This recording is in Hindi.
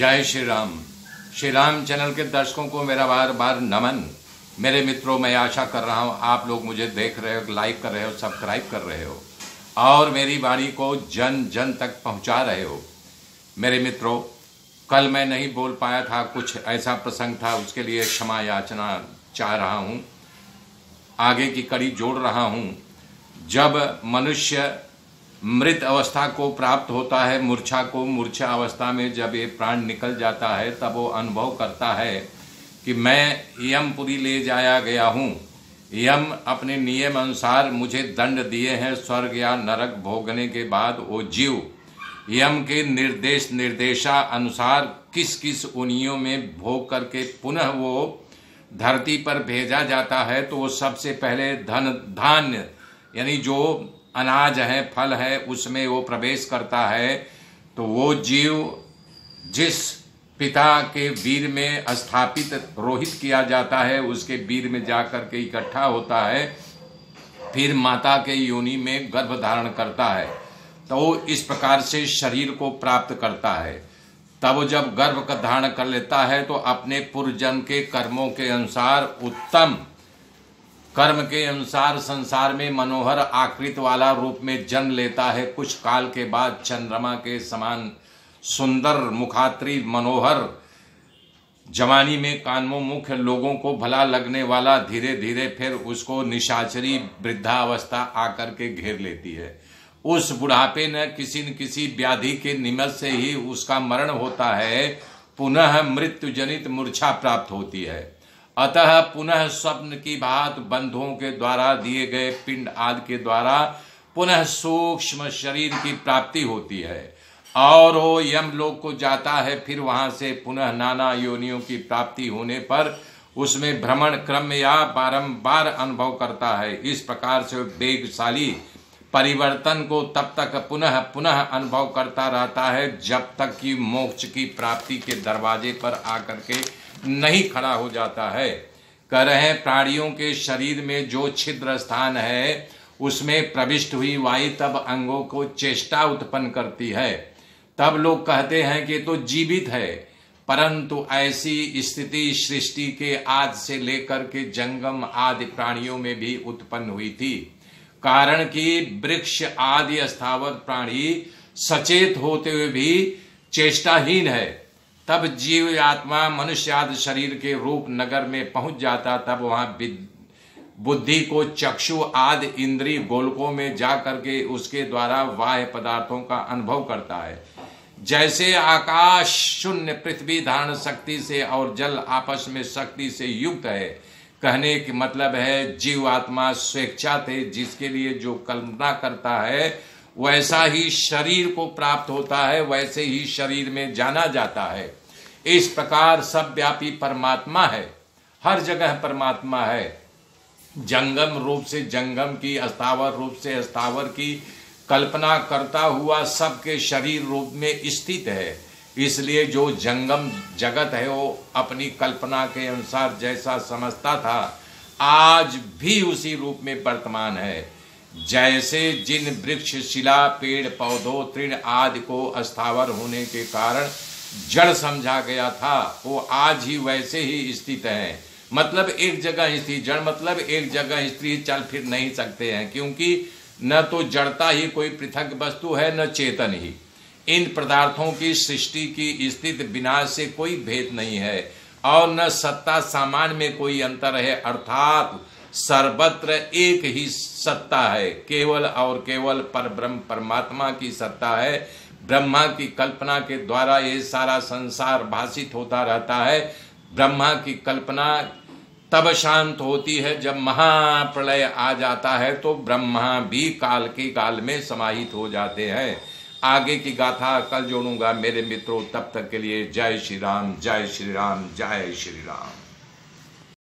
जय श्री राम। श्री राम चैनल के दर्शकों को मेरा बार बार नमन। मेरे मित्रों, मैं आशा कर रहा हूँ आप लोग मुझे देख रहे हो, लाइक कर रहे हो, सब्सक्राइब कर रहे हो और मेरी वाणी को जन जन तक पहुँचा रहे हो। मेरे मित्रों, कल मैं नहीं बोल पाया था, कुछ ऐसा प्रसंग था, उसके लिए क्षमा याचना चाह रहा हूँ। आगे की कड़ी जोड़ रहा हूँ। जब मनुष्य मृत अवस्था को प्राप्त होता है, मूर्छा अवस्था में जब ये प्राण निकल जाता है, तब वो अनुभव करता है कि मैं यमपुरी ले जाया गया हूँ। यम अपने नियम अनुसार मुझे दंड दिए हैं। स्वर्ग या नरक भोगने के बाद वो जीव यम के निर्देशा अनुसार किस किस उनियों में भोग करके पुनः वो धरती पर भेजा जाता है। तो वो सबसे पहले धान्य यानी जो अनाज है, फल है, उसमें वो प्रवेश करता है। तो वो जीव जिस पिता के वीर में स्थापित रोहित किया जाता है, उसके वीर में जाकर के इकट्ठा होता है, फिर माता के योनि में गर्भ धारण करता है। तो इस प्रकार से शरीर को प्राप्त करता है। तब जब गर्भ का धारण कर लेता है तो अपने पूर्वजन्म के कर्मों के अनुसार, उत्तम कर्म के अनुसार संसार में मनोहर आकृति वाला रूप में जन्म लेता है। कुछ काल के बाद चंद्रमा के समान सुंदर मुखात्री मनोहर, जवानी में कानोन्मुख लोगों को भला लगने वाला, धीरे धीरे फिर उसको निशाचरी वृद्धावस्था आकर के घेर लेती है। उस बुढ़ापे न किसी व्याधि के निमित्त से ही उसका मरण होता है। पुनः मृत्यु जनित मूर्छा प्राप्त होती है। अतः पुनः स्वप्न की भांति बंधुओं के द्वारा दिए गए पिंड आदि के द्वारा पुनः सूक्ष्म शरीर की प्राप्ति होती है और वो यमलोक को जाता है। फिर वहां से पुनः नाना योनियों की प्राप्ति होने पर उसमें भ्रमण क्रम या बारंबार अनुभव करता है। इस प्रकार से वेगशाली परिवर्तन को तब तक पुनः पुनः अनुभव करता रहता है जब तक कि मोक्ष की प्राप्ति के दरवाजे पर आकर के नहीं खड़ा हो जाता है। कह रहे हैं, प्राणियों के शरीर में जो छिद्र स्थान है उसमें प्रविष्ट हुई वायु तब अंगों को चेष्टा उत्पन्न करती है। तब लोग कहते हैं कि तो जीवित है, परंतु ऐसी स्थिति सृष्टि के आदि से लेकर के जंगम आदि प्राणियों में भी उत्पन्न हुई थी। कारण कि वृक्ष आदि स्थावर प्राणी सचेत होते हुए भी चेष्टाहीन है। तब जीव आत्मा मनुष्य आदि शरीर के रूप नगर में पहुंच जाता। तब वहां बुद्धि को चक्षु आदि इंद्रिय गोलकों में जा करके उसके द्वारा बाह्य पदार्थों का अनुभव करता है। जैसे आकाश शून्य पृथ्वी धारण शक्ति से और जल आपस में शक्ति से युक्त है। कहने की मतलब है जीव आत्मा स्वेच्छा थे जिसके लिए जो कल्पना करता है वैसा ही शरीर को प्राप्त होता है, वैसे ही शरीर में जाना जाता है। इस प्रकार सब व्यापी परमात्मा है, हर जगह परमात्मा है। जंगम रूप से जंगम की, अस्थावर रूप से अस्थावर की कल्पना करता हुआ सबके शरीर रूप में स्थित है। इसलिए जो जंगम जगत है वो अपनी कल्पना के अनुसार जैसा समझता था आज भी उसी रूप में वर्तमान है। जैसे जिन वृक्ष, शिला, पेड़ पौधों, तृण आदि को अस्थावर होने के कारण जड़ समझा गया था, वो आज ही वैसे ही स्थित है। मतलब एक जगह स्थित, जड़ मतलब एक जगह स्थित चल फिर नहीं सकते हैं, क्योंकि न तो जड़ता ही कोई पृथक वस्तु है, न चेतन ही। इन पदार्थों की सृष्टि की स्थिति विनाश से कोई भेद नहीं है और न सत्ता सामान में कोई अंतर है। अर्थात सर्वत्र एक ही सत्ता है, केवल और केवल परब्रह्म परमात्मा की सत्ता है। ब्रह्मा की कल्पना के द्वारा ये सारा संसार भाषित होता रहता है। ब्रह्मा की कल्पना तब शांत होती है जब महाप्रलय आ जाता है, तो ब्रह्मा भी काल के काल में समाहित हो जाते हैं। आगे की गाथा कल जोड़ूंगा मेरे मित्रों। तब तक के लिए जय श्री राम, जय श्री राम, जय श्री राम।